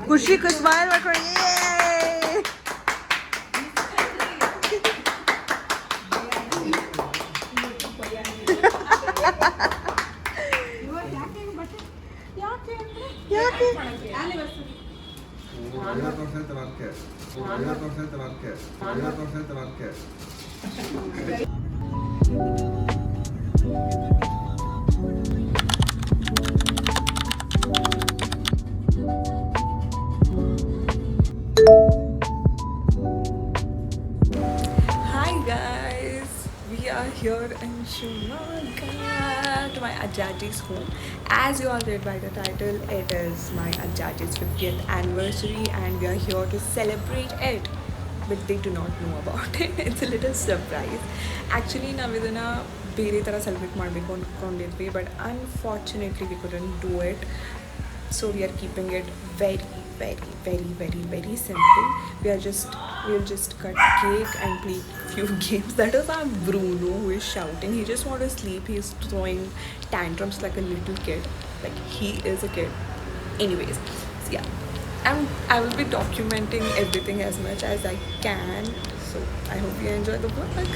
ಖುಷಿ ಸ್ಮೈಲ್ ಮಾಡ್ಕೊಂಡು here in Shimoga to my Ajjaji's home. As you all read by the title, it is my Ajjaji's 50th anniversary and we are here to celebrate it. But they do not know about it. It's a little surprise. Actually, ನಾವು ಇದನ್ನ ಬೇರೆ ಥರ celebrate ಮಾಡಬೇಕು ಅಂದ್ಕೊಂಡಿದ್ವಿ, but unfortunately we couldn't do it. So we are keeping it very simple. We'll just cut cake and play few games. That is our Bruno who is shouting. He just wants to sleep. He's throwing tantrums like a little kid. Like he is a kid. Anyways, so yeah. I will be documenting everything as much as I can. So I hope you enjoy the vlog.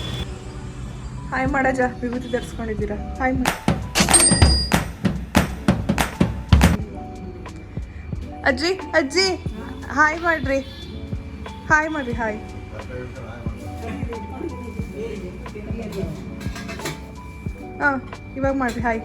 Hi Madaja, Vibhuti ಧರಿಸ್ಕೊಂಡಿದ್ದೀರಾ? Hi ಅಜ್ಜಿ hi ಮಾಡ್ರಿ hi ಹಾಂ ಇವಾಗ ಮಾಡ್ರಿ hi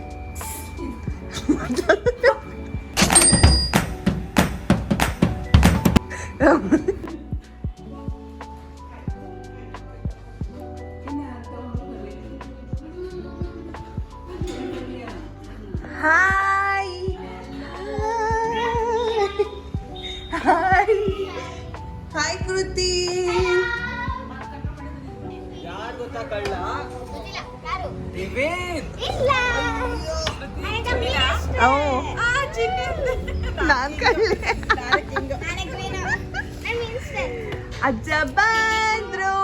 hi ಕೃತಿ ಯಾರು ಗೊತ್ತಾ ಕಳ್ಳ ದೇವೇನ್ ನಾನ್ ಕಳ್ಳೆ ಅಜ್ಜ ಬಂದ್ರು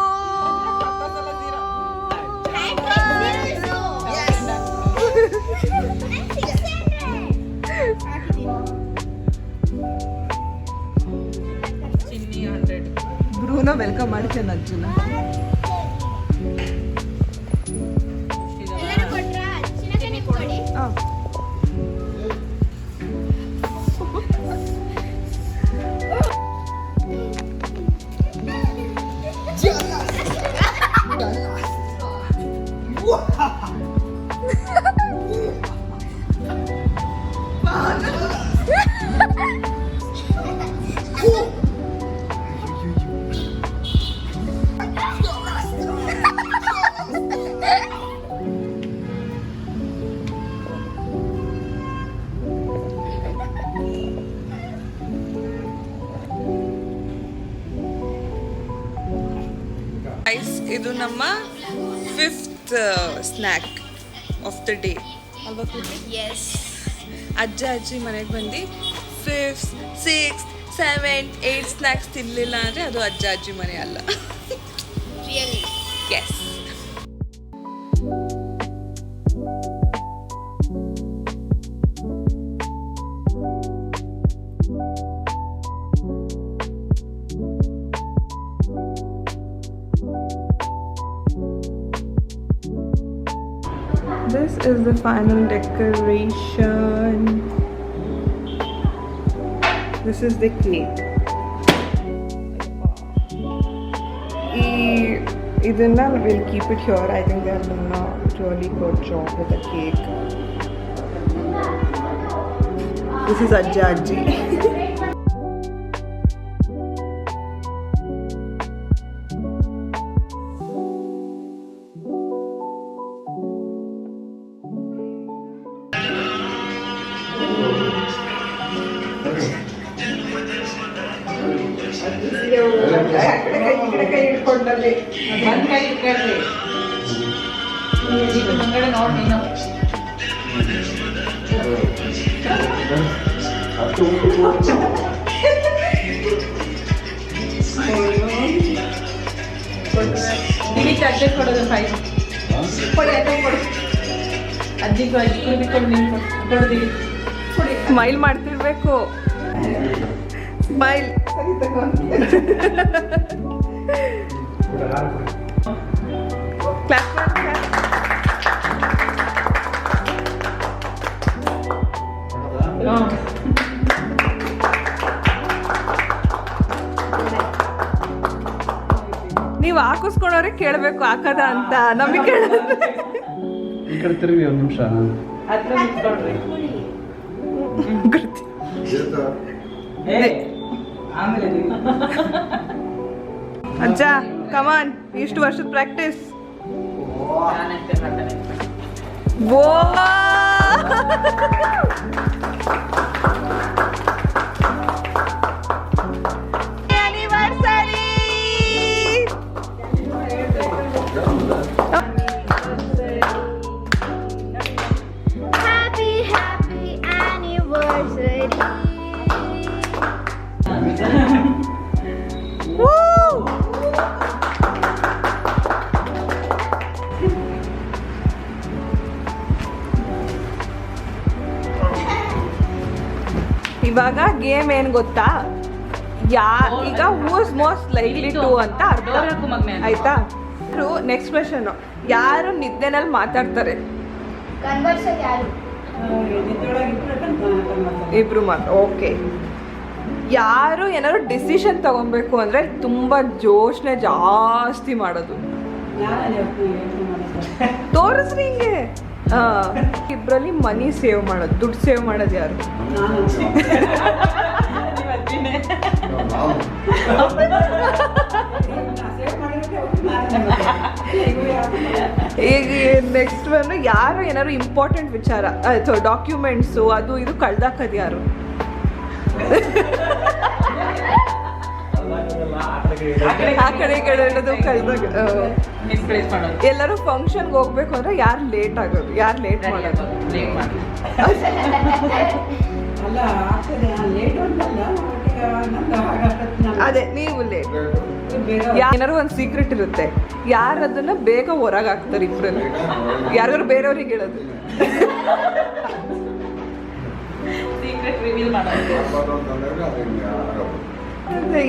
ಬ್ರೂನೋ ವೆಲ್ಕಮ್ ಮಾಡ್ತೇನೆ ಅಜ್ಜನ ಇದು ನಮ್ಮ 5th snack of the day ಅಲ್ವಾ ಕೃತಿ? ಎಸ್. ಅಜ್ಜಿ ಮನೆಗೆ ಬಂದು 5th 6th 7th 8th snacks ತಿನ್ನಲಿಲ್ಲ ಅಂದರೆ ಅದು ಅಜ್ಜಿ ಮನೆ ಅಲ್ಲ. Really? Yes. This is the final decoration. This is the cake. Idana will keep it here. I think they have done a really good job with the cake. This is Ajjaji. Smile ಮಾಡ್ತಿರ್ಬೇಕು. Smile. Class ಮಾಡಿ. ನೀವು ಹಾಕಿಸ್ಕೊಂಡವ್ರೆ ಕೇಳಬೇಕು ಹಾಕದ ಅಂತ ನಮಗೆ ಕೇಳೋದು. ಈ ಕಡೆ ತಿರುಗಿ ಒಂದು ನಿಮಿಷ. ಅಜ್ಜ ಕಮಾನ್, ಇಷ್ಟು ವರ್ಷದ ಪ್ರಾಕ್ಟೀಸ್. ಓ Happy anniversary. ಇವಾಗ ಗೇಮ್ ಏನ್ ಗೊತ್ತಾ, ಈಗ ಹೂಸ್ ಮೋಸ್ಟ್ ಲೈಕ್ಲಿ ಟು ಅಂತ ಅರ್ಥ ಆಯ್ತಾ. ನೆಕ್ಸ್ಟ್ ಕ್ವೆಶನ್, ಯಾರು ನಿದ್ದೆನಲ್ಲಿ ಮಾತಾಡ್ತಾರೆ? Converse ಯಾರು? ಇಬ್ರು ಮಾತ್ರ. ಓಕೆ. ಯಾರು ಏನಾದ್ರು ಡಿಸಿಷನ್ ತಗೊಬೇಕು ಅಂದ್ರೆ ತುಂಬಾ ಯೋಚನೆ ಜಾಸ್ತಿ ಮಾಡೋದು? ತೋರಿಸ್ರಿ ಹಿಂಗೆ. ಇಬ್ರಲ್ಲಿ ಮನಿ ಸೇವ್ ಮಾಡೋದು, ದುಡ್ಡು ಸೇವ್ ಮಾಡೋದು ಯಾರು? ಈಗ ನೆಕ್ಸ್ಟ್ ಬಂದು ಯಾರು ಏನಾದ್ರು ಇಂಪಾರ್ಟೆಂಟ್ ವಿಚಾರ ಅಥವಾ ಡಾಕ್ಯುಮೆಂಟ್ಸು ಅದು ಇದು ಕಳ್ದಾಕದು ಯಾರು? ಆ ಕಡೆ ಈ ಕಡೆ ಇಡೋದು ಕಳ್ದಾಗ. ಎಲ್ಲರೂ ಫಂಕ್ಷನ್ಗೆ ಹೋಗ್ಬೇಕು ಅಂದ್ರೆ ಯಾರು ಲೇಟ್ ಆಗೋದು, ಯಾರು ಲೇಟ್ ಮಾಡೋದು? ಅದೇ ನೀವು ಲೇಟ್. ಏನಾದ್ರು ಒಂದು ಸೀಕ್ರೆಟ್ ಇರುತ್ತೆ, ಯಾರು ಅದನ್ನ ಬೇಗ ಹೊರಗೆ ಹಾಕ್ತಾರೆ ಇಬ್ರಲ್ಲಿ? ಯಾರಿಗಾರು ಬೇರೆಯವ್ರಿಗೆ ಹೇಳೋದು.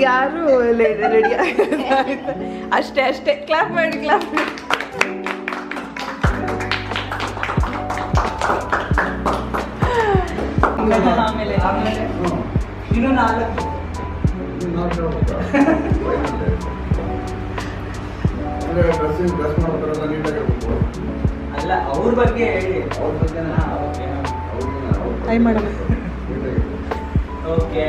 ಯಾರು ರೆಡಿ ಅಷ್ಟೇ ಅಷ್ಟೇ. ಕ್ಲಾಪ್ ಮಾಡಿ, ಕ್ಲಾಪ್ ಮಾಡಿ. ಅಲ್ಲ ಅವ್ರ ಬಗ್ಗೆ ಹೇಳಿ. ಅವ್ರ ಬಗ್ಗೆ ಐ ಮಾಡಲ್ಲ. ಓಕೆ